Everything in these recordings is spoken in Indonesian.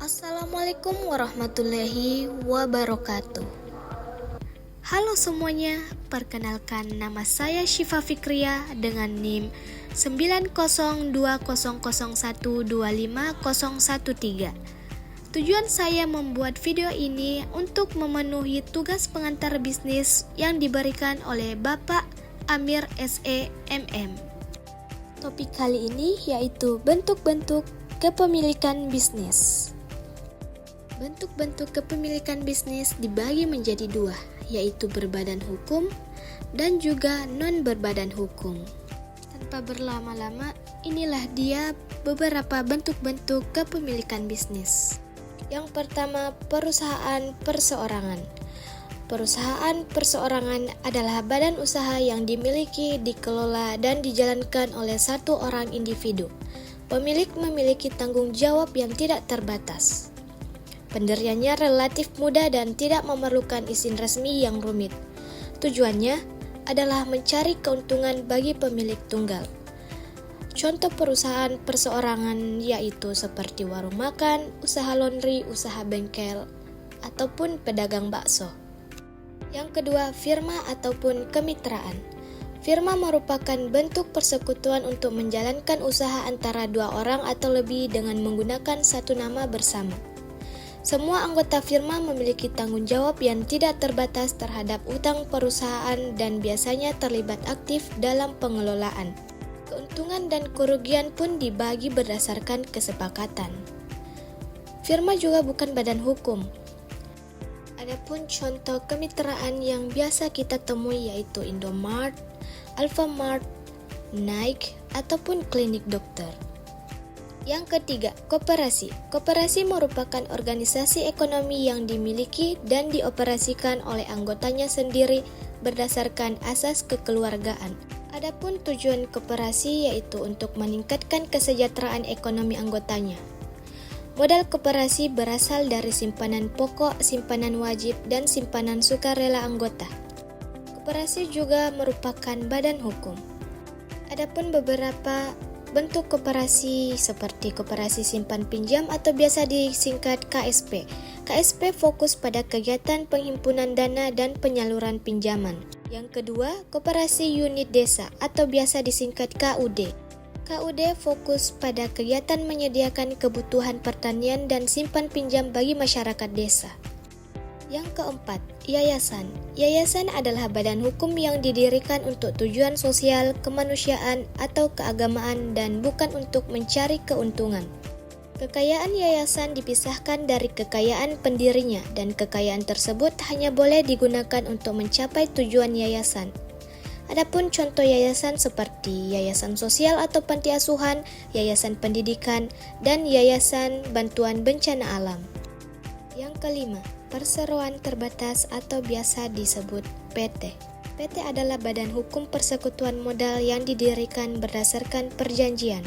Assalamualaikum warahmatullahi wabarakatuh. Halo semuanya, perkenalkan nama saya Syifa Fikria dengan NIM 90200125013. Tujuan saya membuat video ini untuk memenuhi tugas pengantar bisnis yang diberikan oleh Bapak Amir SE MM. Topik kali ini yaitu bentuk-bentuk kepemilikan bisnis. Bentuk-bentuk kepemilikan bisnis dibagi menjadi dua, yaitu berbadan hukum dan juga non-berbadan hukum. Tanpa berlama-lama, inilah dia beberapa bentuk-bentuk kepemilikan bisnis. Yang pertama, perusahaan perseorangan. Perusahaan perseorangan adalah badan usaha yang dimiliki, dikelola, dan dijalankan oleh satu orang individu. Pemilik memiliki tanggung jawab yang tidak terbatas. Pendiriannya relatif mudah dan tidak memerlukan izin resmi yang rumit. Tujuannya adalah mencari keuntungan bagi pemilik tunggal. Contoh perusahaan perseorangan yaitu seperti warung makan, usaha laundry, usaha bengkel, ataupun pedagang bakso. Yang kedua, firma ataupun kemitraan. Firma merupakan bentuk persekutuan untuk menjalankan usaha antara dua orang atau lebih dengan menggunakan satu nama bersama. Semua anggota firma memiliki tanggung jawab yang tidak terbatas terhadap utang perusahaan dan biasanya terlibat aktif dalam pengelolaan. Keuntungan dan kerugian pun dibagi berdasarkan kesepakatan. Firma juga bukan badan hukum. Adapun contoh kemitraan yang biasa kita temui yaitu Indomart, Alfamart, Nike, ataupun klinik dokter. Yang ketiga, koperasi. Koperasi merupakan organisasi ekonomi yang dimiliki dan dioperasikan oleh anggotanya sendiri berdasarkan asas kekeluargaan. Adapun tujuan koperasi yaitu untuk meningkatkan kesejahteraan ekonomi anggotanya. Modal koperasi berasal dari simpanan pokok, simpanan wajib, dan simpanan sukarela anggota. Koperasi juga merupakan badan hukum. Adapun beberapa bentuk koperasi seperti koperasi simpan pinjam atau biasa disingkat KSP. KSP fokus pada kegiatan penghimpunan dana dan penyaluran pinjaman. Yang kedua, koperasi unit desa atau biasa disingkat KUD. KUD fokus pada kegiatan menyediakan kebutuhan pertanian dan simpan pinjam bagi masyarakat desa. Yang keempat, yayasan. Yayasan adalah badan hukum yang didirikan untuk tujuan sosial, kemanusiaan, atau keagamaan dan bukan untuk mencari keuntungan. Kekayaan yayasan dipisahkan dari kekayaan pendirinya dan kekayaan tersebut hanya boleh digunakan untuk mencapai tujuan yayasan. Adapun contoh yayasan seperti yayasan sosial atau panti asuhan, yayasan pendidikan, dan yayasan bantuan bencana alam. Yang kelima, perseroan terbatas atau biasa disebut PT. PT adalah badan hukum persekutuan modal yang didirikan berdasarkan perjanjian,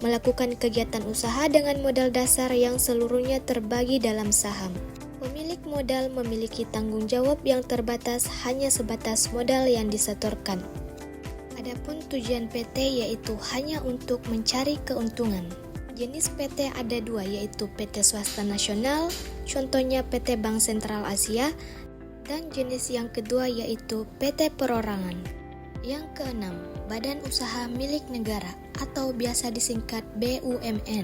melakukan kegiatan usaha dengan modal dasar yang seluruhnya terbagi dalam saham. Pemilik modal memiliki tanggung jawab yang terbatas hanya sebatas modal yang disetorkan. Adapun tujuan PT yaitu hanya untuk mencari keuntungan. Jenis PT ada dua yaitu PT swasta nasional, contohnya PT Bank Sentral Asia, dan jenis yang kedua yaitu PT perorangan. Yang keenam, badan usaha milik negara atau biasa disingkat BUMN.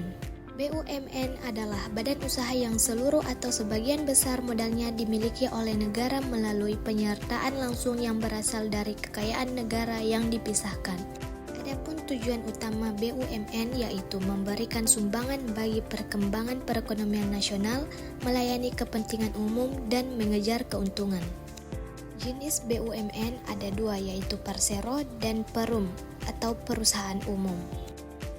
BUMN adalah badan usaha yang seluruh atau sebagian besar modalnya dimiliki oleh negara melalui penyertaan langsung yang berasal dari kekayaan negara yang dipisahkan. Adapun tujuan utama BUMN yaitu memberikan sumbangan bagi perkembangan perekonomian nasional, melayani kepentingan umum, dan mengejar keuntungan. Jenis BUMN ada dua yaitu Persero dan Perum atau perusahaan umum.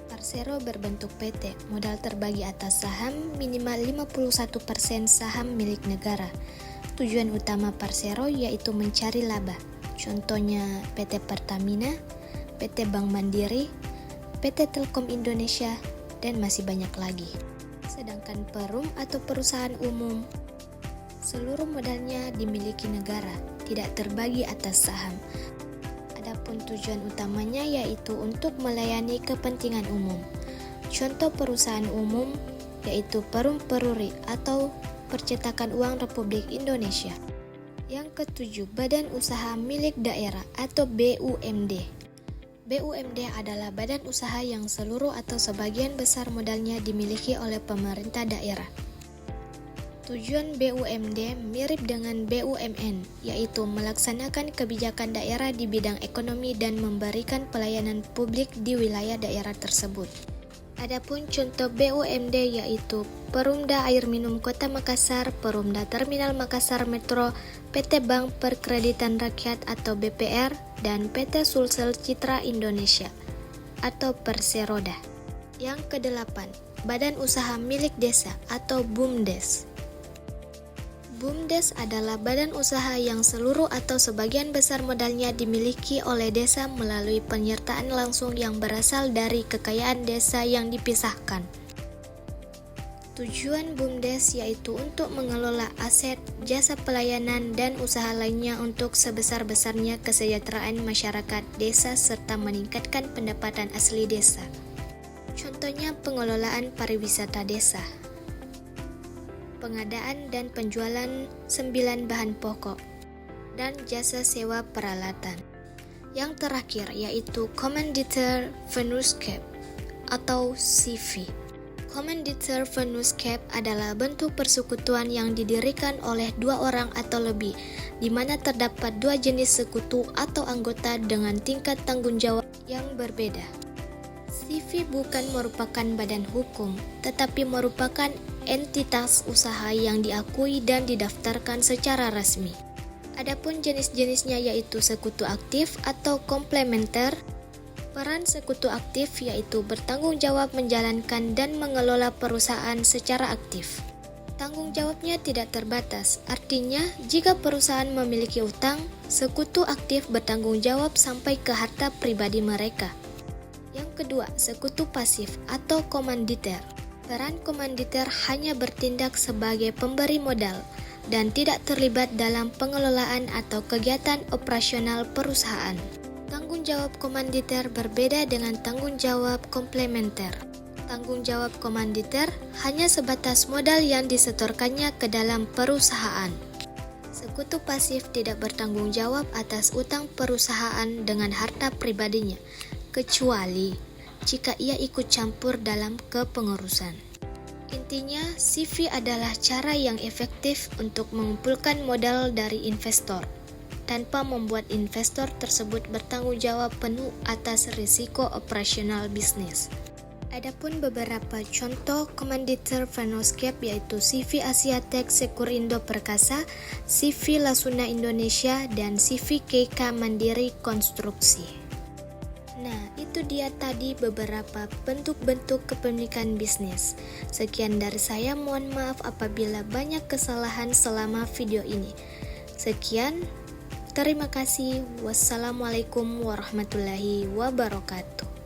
Persero berbentuk PT, modal terbagi atas saham minimal 51% saham milik negara. Tujuan utama Persero yaitu mencari laba, contohnya PT Pertamina, PT Bank Mandiri, PT Telkom Indonesia, dan masih banyak lagi. Sedangkan Perum atau perusahaan umum, seluruh modalnya dimiliki negara, tidak terbagi atas saham. Adapun tujuan utamanya yaitu untuk melayani kepentingan umum. Contoh perusahaan umum yaitu Perum Peruri atau Percetakan Uang Republik Indonesia. Yang ketujuh, Badan Usaha Milik Daerah atau BUMD. BUMD adalah badan usaha yang seluruh atau sebagian besar modalnya dimiliki oleh pemerintah daerah. Tujuan BUMD mirip dengan BUMN, yaitu melaksanakan kebijakan daerah di bidang ekonomi dan memberikan pelayanan publik di wilayah daerah tersebut. Adapun contoh BUMD yaitu Perumda Air Minum Kota Makassar, Perumda Terminal Makassar Metro, PT Bank Perkreditan Rakyat atau BPR, dan PT Sulsel Citra Indonesia atau Perseroda. Yang kedelapan, Badan Usaha Milik Desa atau BUMDes. BUMDes adalah badan usaha yang seluruh atau sebagian besar modalnya dimiliki oleh desa melalui penyertaan langsung yang berasal dari kekayaan desa yang dipisahkan. Tujuan BUMDes yaitu untuk mengelola aset, jasa pelayanan, dan usaha lainnya untuk sebesar-besarnya kesejahteraan masyarakat desa serta meningkatkan pendapatan asli desa. Contohnya pengelolaan pariwisata desa, pengadaan dan penjualan 9 bahan pokok, dan jasa sewa peralatan. Yang terakhir yaitu Commanditaire Venus Cap atau CV. Commanditaire Venus Cap adalah bentuk persekutuan yang didirikan oleh 2 orang atau lebih, di mana terdapat 2 jenis sekutu atau anggota dengan tingkat tanggung jawab yang berbeda. CV bukan merupakan badan hukum, tetapi merupakan entitas usaha yang diakui dan didaftarkan secara resmi. Adapun jenis-jenisnya yaitu sekutu aktif atau komplementer. Peran sekutu aktif yaitu bertanggung jawab menjalankan dan mengelola perusahaan secara aktif. Tanggung jawabnya tidak terbatas, artinya jika perusahaan memiliki utang, sekutu aktif bertanggung jawab sampai ke harta pribadi mereka. Yang kedua, sekutu pasif atau komanditer. Peran komanditer hanya bertindak sebagai pemberi modal dan tidak terlibat dalam pengelolaan atau kegiatan operasional perusahaan. Tanggung jawab komanditer berbeda dengan tanggung jawab komplementer. Tanggung jawab komanditer hanya sebatas modal yang disetorkannya ke dalam perusahaan. Sekutu pasif tidak bertanggung jawab atas utang perusahaan dengan harta pribadinya, kecuali jika ia ikut campur dalam kepengurusan. Intinya, CV adalah cara yang efektif untuk mengumpulkan modal dari investor, tanpa membuat investor tersebut bertanggung jawab penuh atas risiko operasional bisnis. Adapun beberapa contoh Commanditaire Venus Cap yaitu CV Asiatek Sekurindo Perkasa, CV Lasuna Indonesia, dan CV KK Mandiri Konstruksi. Nah, itu dia tadi beberapa bentuk-bentuk kepemilikan bisnis. Sekian dari saya, mohon maaf apabila banyak kesalahan selama video ini. Sekian, terima kasih. Wassalamualaikum warahmatullahi wabarakatuh.